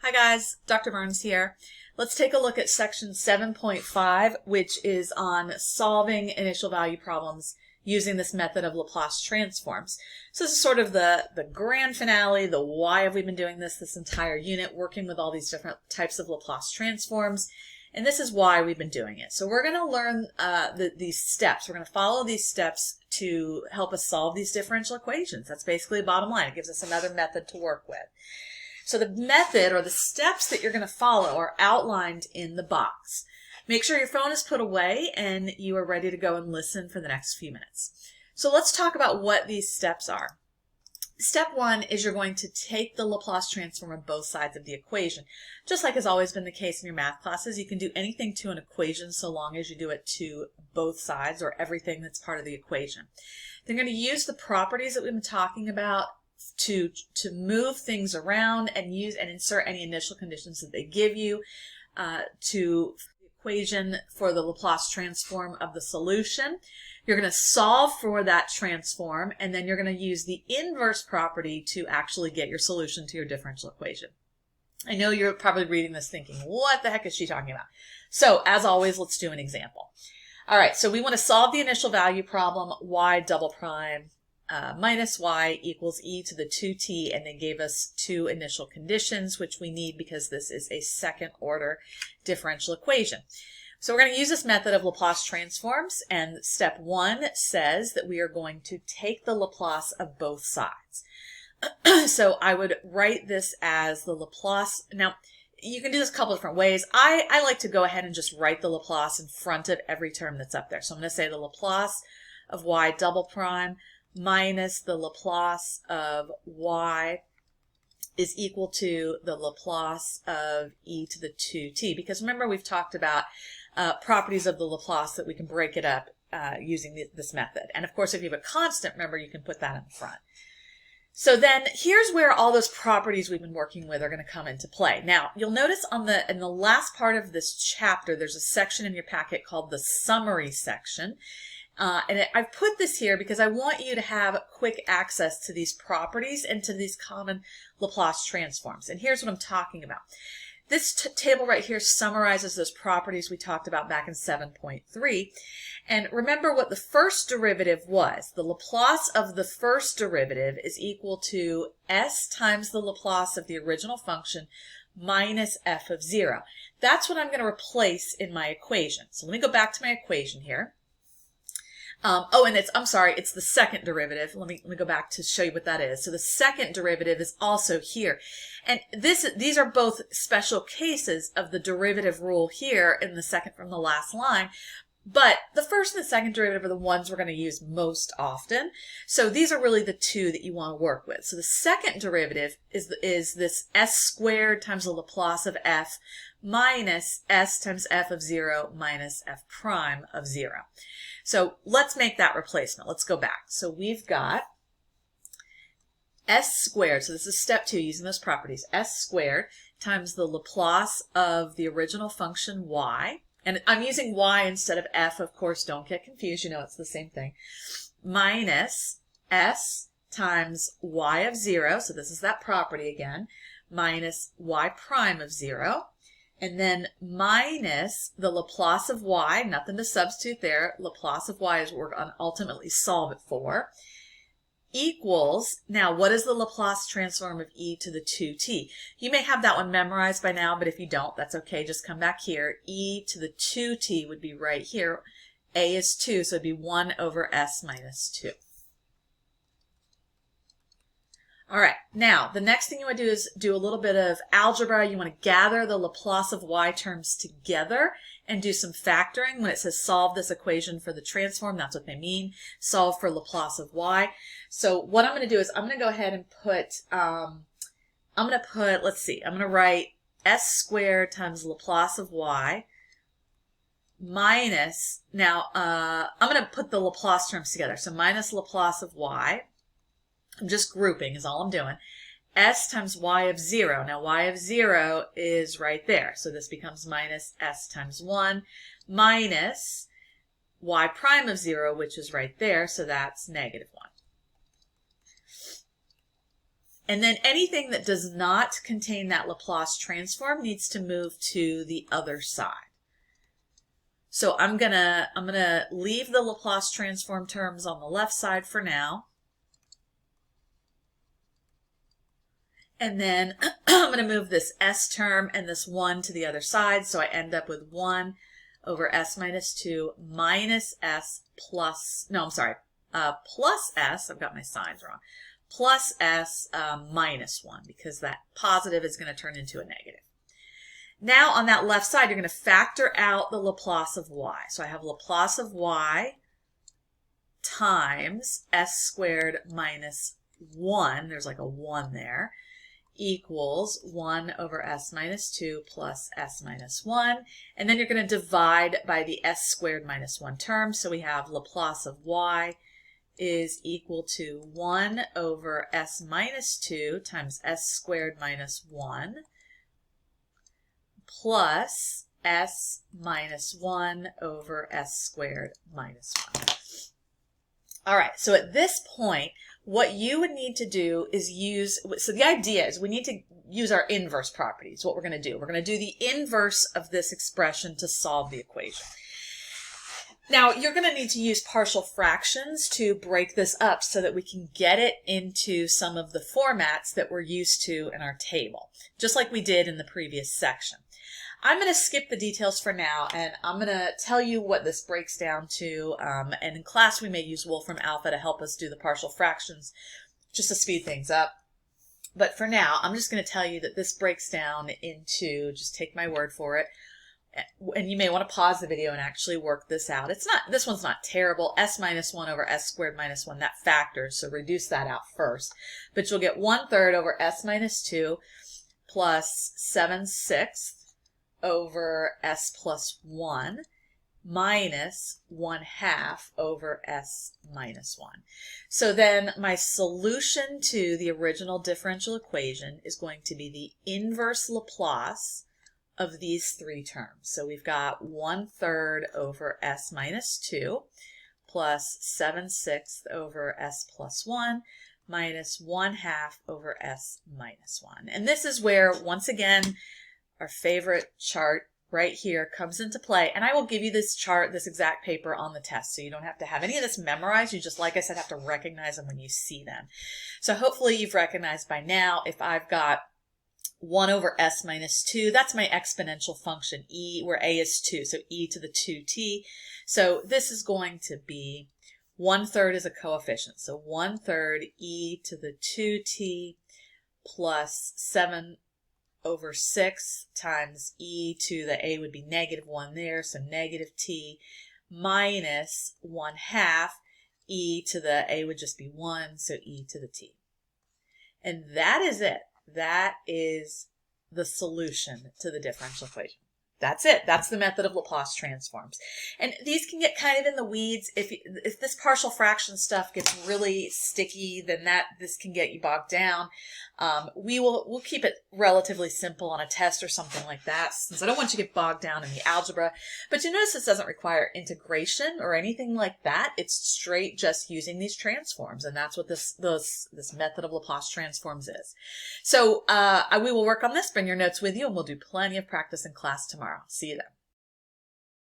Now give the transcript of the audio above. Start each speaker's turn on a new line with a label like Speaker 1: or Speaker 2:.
Speaker 1: Hi guys, Dr. Burns here. Let's take a look at section 7.5, which is on solving initial value problems using this method of LaPlace transforms. So this is sort of the grand finale, the why have we been doing this entire unit, working with all these different types of LaPlace transforms. And this is why we've been doing it. So we're going to learn these steps. We're going to follow these steps to help us solve these differential equations. That's basically the bottom line. It gives us another method to work with. So the method or the steps that you're going to follow are outlined in the box. Make sure your phone is put away and you are ready to go and listen for the next few minutes. So let's talk about what these steps are. Step one is you're going to take the Laplace transform of both sides of the equation. Just like has always been the case in your math classes, you can do anything to an equation so long as you do it to both sides or everything that's part of the equation. They're going to use the properties that we've been talking about to move things around and use and insert any initial conditions that they give you to the equation for the Laplace transform of the solution. You're going to solve for that transform, and then you're going to use the inverse property to actually get your solution to your differential equation. I know you're probably reading this thinking, what the heck is she talking about? So as always, let's do an example. All right, so we want to solve the initial value problem, y double prime minus y equals e to the 2t, and they gave us two initial conditions, which we need because this is a second order differential equation. So we're going to use this method of Laplace transforms, and step one says that we are going to take the Laplace of both sides. So I would write this as the Laplace. Now, you can do this a couple different ways. I like to go ahead and just write the Laplace in front of every term that's up there. So I'm going to say the Laplace of y double prime minus the Laplace of y is equal to the Laplace of e to the 2t. Because remember, we've talked about properties of the Laplace that we can break it up using this method. And of course, if you have a constant, remember, you can put that in the front. So then here's where all those properties we've been working with are going to come into play. Now, you'll notice in the last part of this chapter, there's a section in your packet called the summary section. I've put this here because I want you to have quick access to these properties and to these common Laplace transforms. And here's what I'm talking about. This table right here summarizes those properties we talked about back in 7.3. And remember what the first derivative was. The Laplace of the first derivative is equal to s times the Laplace of the original function minus f of 0. That's what I'm going to replace in my equation. So let me go back to my equation here. And it's the second derivative. Let me go back to show you what that is. So the second derivative is also here. And these are both special cases of the derivative rule here in the second from the last line. But the first and the second derivative are the ones we're going to use most often. So these are really the two that you want to work with. So the second derivative is this s squared times the Laplace of f minus s times f of 0 minus f prime of 0. So let's make that replacement. Let's go back. So we've got s squared, so this is step two using those properties, s squared times the Laplace of the original function y, and I'm using y instead of f, of course, don't get confused, you know it's the same thing, minus s times y of 0, so this is that property again, minus y prime of 0. And then minus the Laplace of y, nothing to substitute there. Laplace of y is what we're going to ultimately solve it for. Equals, now what is the Laplace transform of e to the 2t? You may have that one memorized by now, but if you don't, that's okay. Just come back here. E to the 2t would be right here. A is 2, so it'd be 1 over s minus 2. All right, now the next thing you want to do is do a little bit of algebra. You want to gather the Laplace of y terms together and do some factoring. When it says solve this equation for the transform, that's what they mean. Solve for Laplace of y. So what I'm going to do is I'm going to go ahead and put, let's see, I'm going to write s squared times Laplace of y minus, now I'm going to put the Laplace terms together. So minus Laplace of y. I'm just grouping is all I'm doing. S times y of 0. Now y of 0 is right there. So this becomes minus s times 1 minus y prime of 0, which is right there. So that's negative 1. And then anything that does not contain that Laplace transform needs to move to the other side. So I'm gonna leave the Laplace transform terms on the left side for now. And then I'm going to move this s term and this 1 to the other side. So I end up with 1 over s minus 2 minus s plus, no, I'm sorry, plus s, I've got my signs wrong, plus s minus 1, because that positive is going to turn into a negative. Now on that left side, you're going to factor out the Laplace of y. So I have Laplace of y times s squared minus 1, there's like a 1 there, equals 1 over s minus 2 plus s minus 1. And then you're going to divide by the s squared minus 1 term. So we have Laplace of y is equal to 1 over s minus 2 times s squared minus 1 plus s minus 1 over s squared minus 1. All right, so at this point, what you would need to do is so the idea is we need to use our inverse properties. What we're going to do, we're going to do the inverse of this expression to solve the equation. Now, you're going to need to use partial fractions to break this up so that we can get it into some of the formats that we're used to in our table, just like we did in the previous section. I'm going to skip the details for now, and I'm going to tell you what this breaks down to, and in class we may use Wolfram Alpha to help us do the partial fractions just to speed things up. But for now, I'm just going to tell you that this breaks down into, just take my word for it, and you may want to pause the video and actually work this out. This one's not terrible. S minus 1 over s squared minus 1, that factors, so reduce that out first. But you'll get 1/3 over s minus 2 plus 7/6 over s plus 1 minus 1/2 over s minus 1. So then my solution to the original differential equation is going to be the inverse Laplace of these three terms. So we've got 1/3 over s minus 2 plus 7/6 over s plus 1 minus 1/2 over s minus 1. And this is where, once again, our favorite chart right here comes into play. And I will give you this chart, this exact paper on the test. So you don't have to have any of this memorized. You just, like I said, have to recognize them when you see them. So hopefully you've recognized by now, if I've got 1 over s minus 2, that's my exponential function, e, where a is 2, so e to the 2t. So this is going to be 1/3 is a coefficient. So 1/3 e to the 2t plus 7 over 6 times e to the a would be -1 there, so -t minus 1/2 e to the a would just be 1, so e to the t. And that is it. That is the solution to the differential equation. That's it. That's the method of Laplace transforms. And these can get kind of in the weeds. If this partial fraction stuff gets really sticky, then this can get you bogged down. We'll keep it relatively simple on a test or something like that, since I don't want you to get bogged down in the algebra. But you notice this doesn't require integration or anything like that. It's straight just using these transforms, and that's what this method of Laplace transforms is. So we will work on this. Bring your notes with you, and we'll do plenty of practice in class tomorrow. See you then.